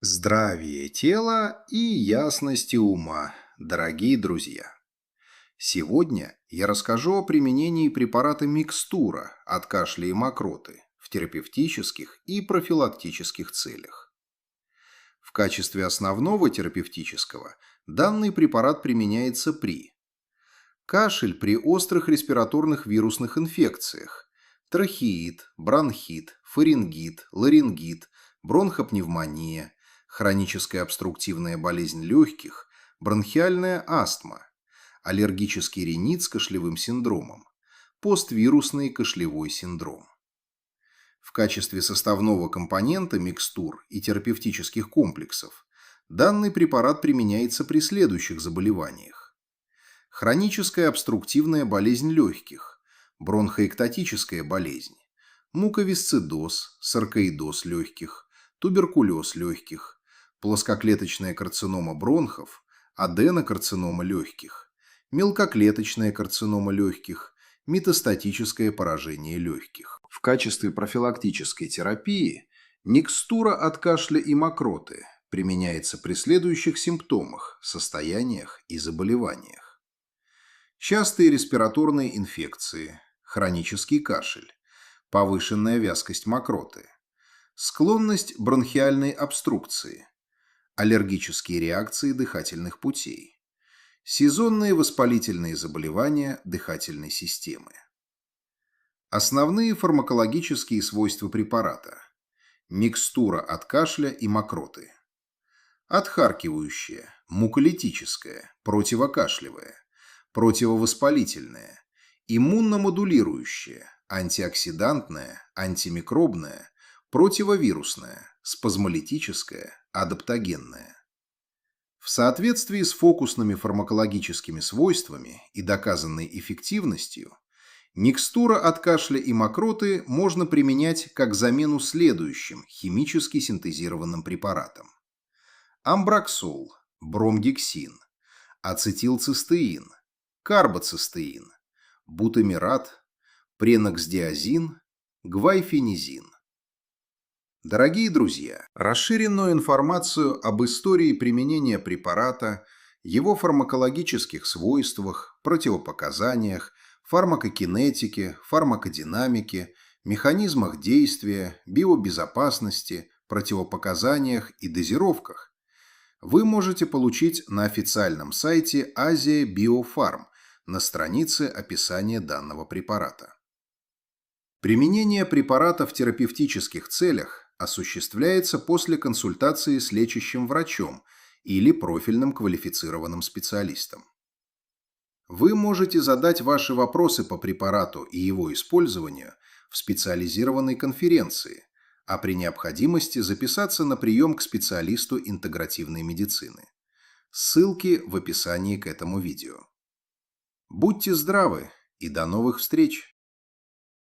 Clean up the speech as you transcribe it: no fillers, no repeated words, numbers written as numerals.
Здравие тела и ясности ума, дорогие друзья! Сегодня я расскажу о применении препарата микстура от кашля и мокроты в терапевтических и профилактических целях. В качестве основного терапевтического данный препарат применяется при кашель при острых респираторных вирусных инфекциях, трахеит, бронхит, фарингит, ларингит, бронхопневмония, хроническая обструктивная болезнь легких, бронхиальная астма, аллергический ринит с кашлевым синдромом, поствирусный кашлевой синдром. В качестве составного компонента микстур и терапевтических комплексов данный препарат применяется при следующих заболеваниях: хроническая обструктивная болезнь легких, бронхоэктатическая болезнь, муковисцидоз, саркоидоз легких, туберкулез легких, плоскоклеточная карцинома бронхов, аденокарцинома легких, мелкоклеточная карцинома легких, метастатическое поражение легких. В качестве профилактической терапии микстура от кашля и мокроты применяется при следующих симптомах, состояниях и заболеваниях: частые респираторные инфекции, хронический кашель, повышенная вязкость мокроты, склонность бронхиальной обструкции, аллергические реакции дыхательных путей, сезонные воспалительные заболевания дыхательной системы. Основные фармакологические свойства препарата: микстура от кашля и мокроты. Отхаркивающая, муколитическая, противокашлевая, противовоспалительная, иммуномодулирующая, антиоксидантная, антимикробная, противовирусная, спазмолитическая, адаптогенная. В соответствии с фокусными фармакологическими свойствами и доказанной эффективностью, микстура от кашля и мокроты можно применять как замену следующим химически синтезированным препаратам: амброксол, бромгексин, ацетилцистеин, карбоцистеин, бутамират, преноксдиазин, гвайфенизин. Дорогие друзья, расширенную информацию об истории применения препарата, его фармакологических свойствах, противопоказаниях, фармакокинетике, фармакодинамике, механизмах действия, биобезопасности, противопоказаниях и дозировках вы можете получить на официальном сайте Азия Биофарм на странице описания данного препарата. Применение препарата в терапевтических целях осуществляется после консультации с лечащим врачом или профильным квалифицированным специалистом. Вы можете задать ваши вопросы по препарату и его использованию в специализированной конференции, а при необходимости записаться на прием к специалисту интегративной медицины. Ссылки в описании к этому видео. Будьте здравы и до новых встреч!